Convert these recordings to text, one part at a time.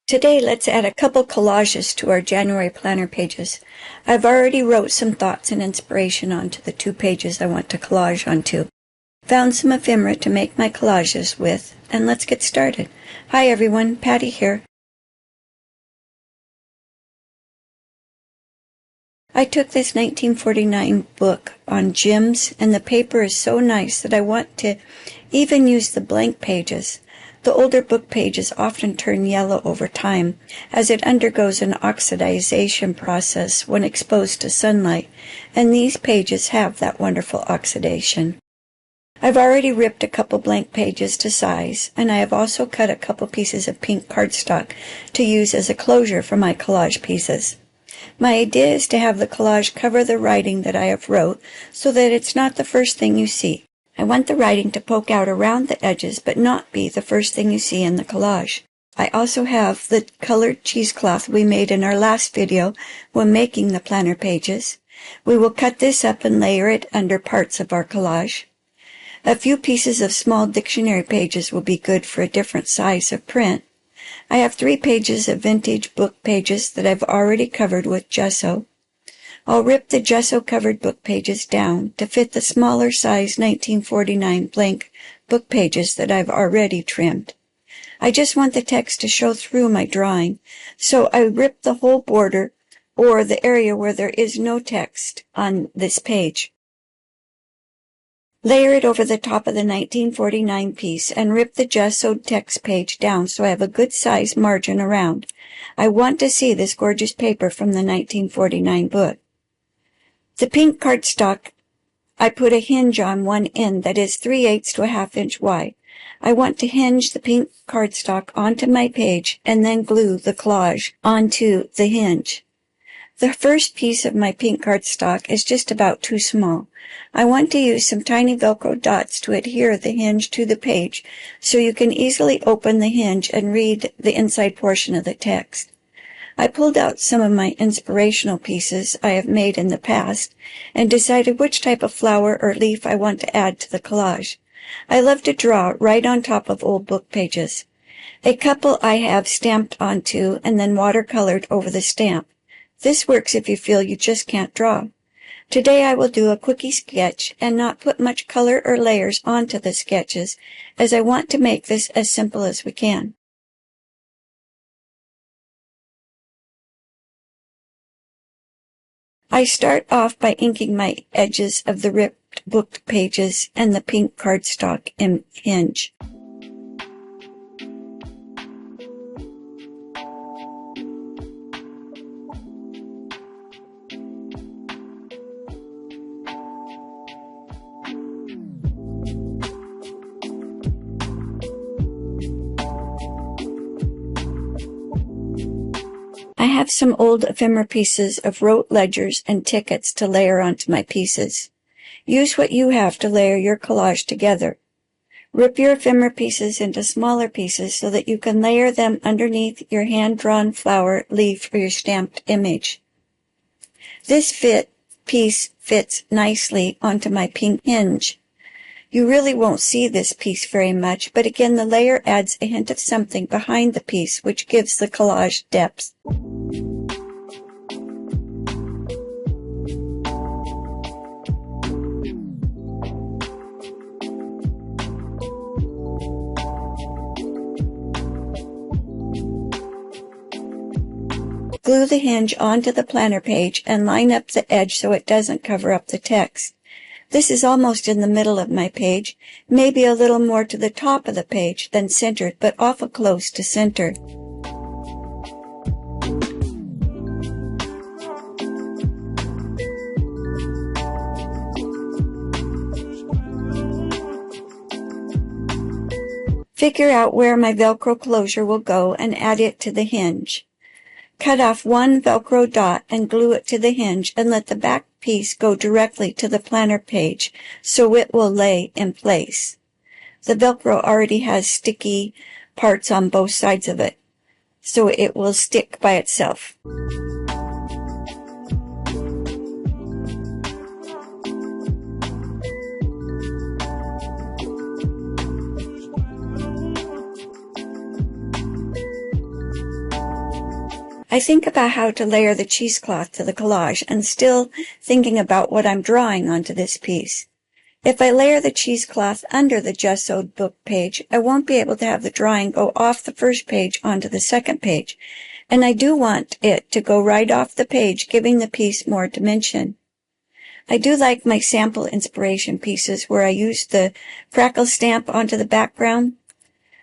Today, let's add a couple collages to our January planner pages. I've already wrote some thoughts and inspiration onto the 2 pages I want to collage onto. Found some ephemera to make my collages with, and let's get started. Hi everyone, Patty here. I took this 1949 book on gems, and the paper is so nice that I want to even use the blank pages. The older book pages often turn yellow over time, as it undergoes an oxidization process when exposed to sunlight, and these pages have that wonderful oxidation. I've already ripped a couple blank pages to size, and I have also cut a couple pieces of pink cardstock to use as a closure for my collage pieces. My idea is to have the collage cover the writing that I have wrote so that it's not the first thing you see. I want the writing to poke out around the edges but not be the first thing you see in the collage. I also have the colored cheesecloth we made in our last video when making the planner pages. We will cut this up and layer it under parts of our collage. A few pieces of small dictionary pages will be good for a different size of print. I have 3 pages of vintage book pages that I've already covered with gesso. I'll rip the gesso-covered book pages down to fit the smaller size 1949 blank book pages that I've already trimmed. I just want the text to show through my drawing, so I ripped the whole border or the area where there is no text on this page. Layer it over the top of the 1949 piece and rip the gessoed text page down so I have a good size margin around. I want to see this gorgeous paper from the 1949 book. The pink cardstock, I put a hinge on one end that is 3/8 to a 1/2 inch wide. I want to hinge the pink cardstock onto my page and then glue the collage onto the hinge. The first piece of my pink cardstock is just about too small. I want to use some tiny Velcro dots to adhere the hinge to the page so you can easily open the hinge and read the inside portion of the text. I pulled out some of my inspirational pieces I have made in the past and decided which type of flower or leaf I want to add to the collage. I love to draw right on top of old book pages. A couple I have stamped onto and then watercolored over the stamp. This works if you feel you just can't draw. Today I will do a quickie sketch and not put much color or layers onto the sketches, as I want to make this as simple as we can. I start off by inking my edges of the ripped book pages and the pink cardstock hinge. I have some old ephemera pieces of wrote ledgers and tickets to layer onto my pieces. Use what you have to layer your collage together. Rip your ephemera pieces into smaller pieces so that you can layer them underneath your hand-drawn flower, leaf, or your stamped image. This piece fits nicely onto my pink hinge. You really won't see this piece very much, but again the layer adds a hint of something behind the piece which gives the collage depth. Glue the hinge onto the planner page and line up the edge so it doesn't cover up the text. This is almost in the middle of my page, maybe a little more to the top of the page than centered, but awful close to center. Figure out where my Velcro closure will go and add it to the hinge. Cut off one Velcro dot and glue it to the hinge and let the back piece go directly to the planner page so it will lay in place. The Velcro already has sticky parts on both sides of it, so it will stick by itself. I think about how to layer the cheesecloth to the collage and still thinking about what I'm drawing onto this piece. If I layer the cheesecloth under the gessoed book page, I won't be able to have the drawing go off the first page onto the second page, and I do want it to go right off the page, giving the piece more dimension. I do like my sample inspiration pieces where I use the crackle stamp onto the background,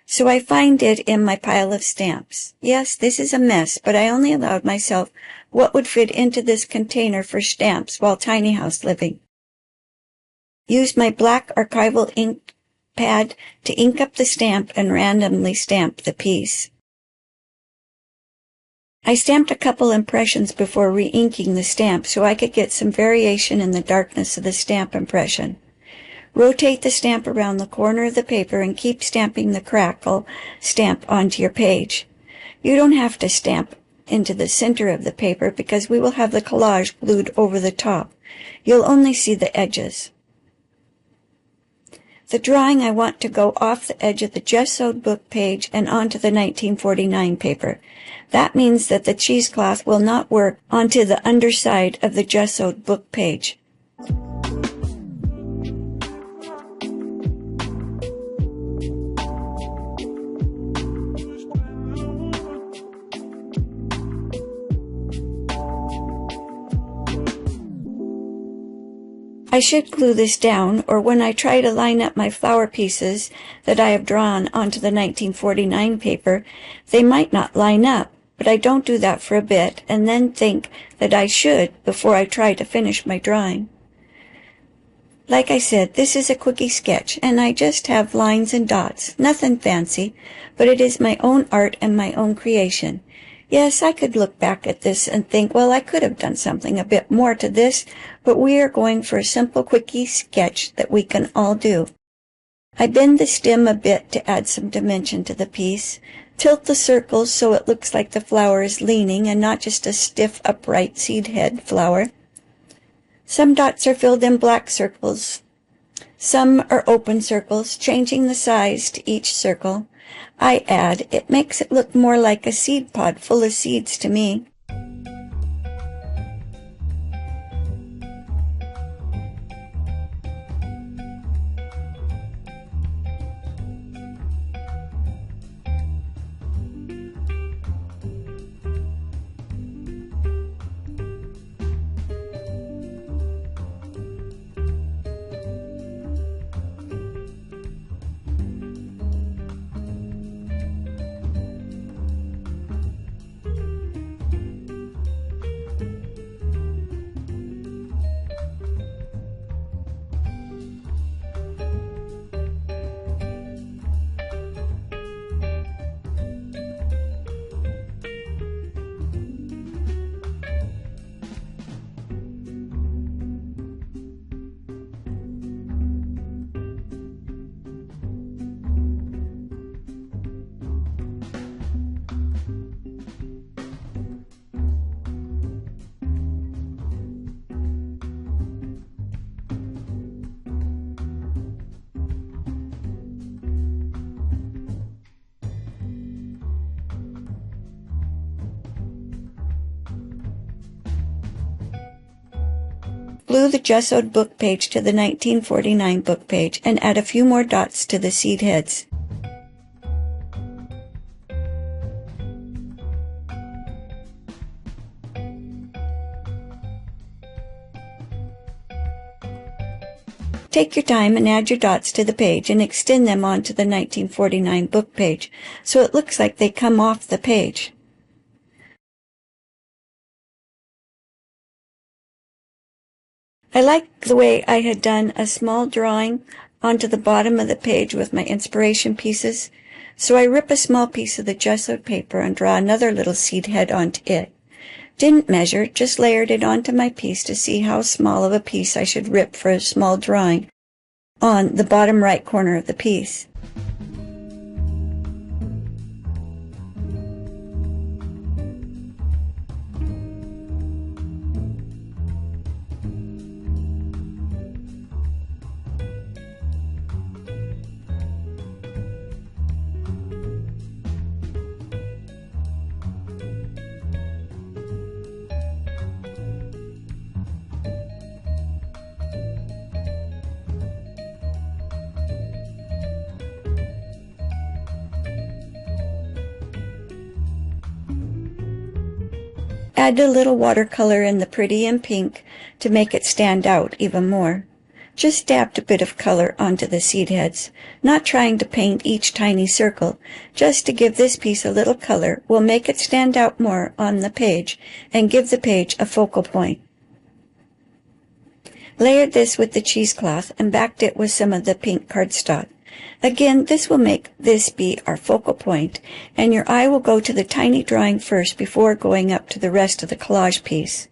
so I find it in my pile of stamps. Yes, this is a mess, but I only allowed myself what would fit into this container for stamps while tiny house living. Use my black archival ink pad to ink up the stamp and randomly stamp the piece. I stamped a couple impressions before re-inking the stamp so I could get some variation in the darkness of the stamp impression. Rotate the stamp around the corner of the paper and keep stamping the crackle stamp onto your page. You don't have to stamp into the center of the paper because we will have the collage glued over the top. You'll only see the edges. The drawing I want to go off the edge of the gessoed book page and onto the 1949 paper. That means that the cheesecloth will not work onto the underside of the gessoed book page. I should glue this down, or when I try to line up my flower pieces that I have drawn onto the 1949 paper, they might not line up, but I don't do that for a bit and then think that I should before I try to finish my drawing. Like I said, this is a quickie sketch, and I just have lines and dots, nothing fancy, but it is my own art and my own creation. Yes, I could look back at this and think, well, I could have done something a bit more to this, but we are going for a simple quickie sketch that we can all do. I bend the stem a bit to add some dimension to the piece. Tilt the circles so it looks like the flower is leaning and not just a stiff, upright seed head flower. Some dots are filled in black circles. Some are open circles, changing the size to each circle. I add, it makes it look more like a seed pod full of seeds to me. Glue the gessoed book page to the 1949 book page and add a few more dots to the seed heads. Take your time and add your dots to the page and extend them onto the 1949 book page so it looks like they come off the page. I like the way I had done a small drawing onto the bottom of the page with my inspiration pieces, so I rip a small piece of the gessoed paper and draw another little seed head onto it. Didn't measure, just layered it onto my piece to see how small of a piece I should rip for a small drawing on the bottom right corner of the piece. Add a little watercolor in the pretty and pink to make it stand out even more. Just dabbed a bit of color onto the seed heads, not trying to paint each tiny circle, just to give this piece a little color will make it stand out more on the page and give the page a focal point. Layered this with the cheesecloth and backed it with some of the pink cardstock. Again, this will make this be our focal point, and your eye will go to the tiny drawing first before going up to the rest of the collage piece.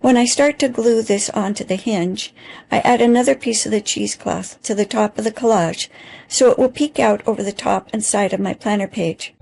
When I start to glue this onto the hinge, I add another piece of the cheesecloth to the top of the collage so it will peek out over the top and side of my planner page.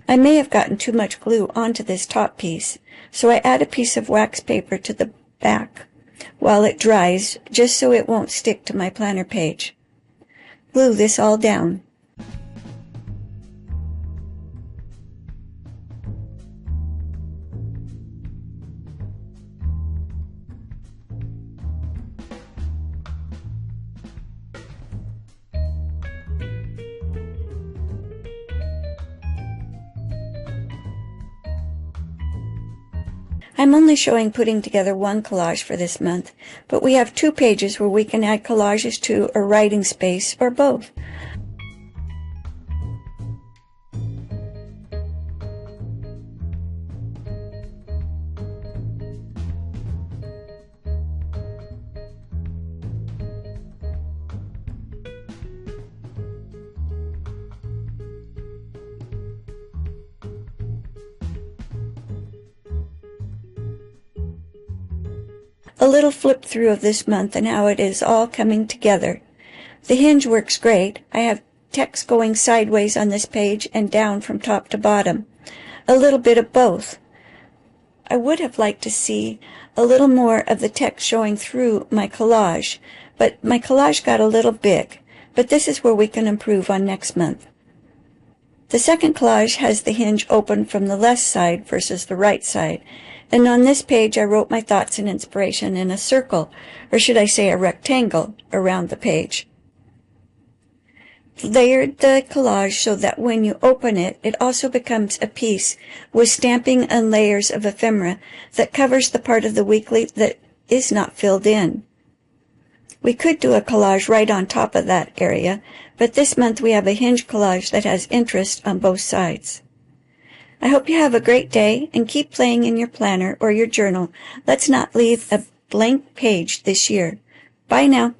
I may have gotten too much glue onto this top piece, so I add a piece of wax paper to the back while it dries, just so it won't stick to my planner page. Glue this all down. I'm only showing putting together one collage for this month, but we have 2 pages where we can add collages to or writing space or both. a little flip through of this month and how it is all coming together. The hinge works great. I have text going sideways on this page and down from top to bottom. A little bit of both. I would have liked to see a little more of the text showing through my collage, but my collage got a little big. But this is where we can improve on next month. The second collage has the hinge open from the left side versus the right side. And on this page I wrote my thoughts and inspiration in a circle, or should I say a rectangle, around the page. Layered the collage so that when you open it, it also becomes a piece with stamping and layers of ephemera that covers the part of the weekly that is not filled in. We could do a collage right on top of that area, but this month we have a hinge collage that has interest on both sides. I hope you have a great day and keep playing in your planner or your journal. Let's not leave a blank page this year. Bye now.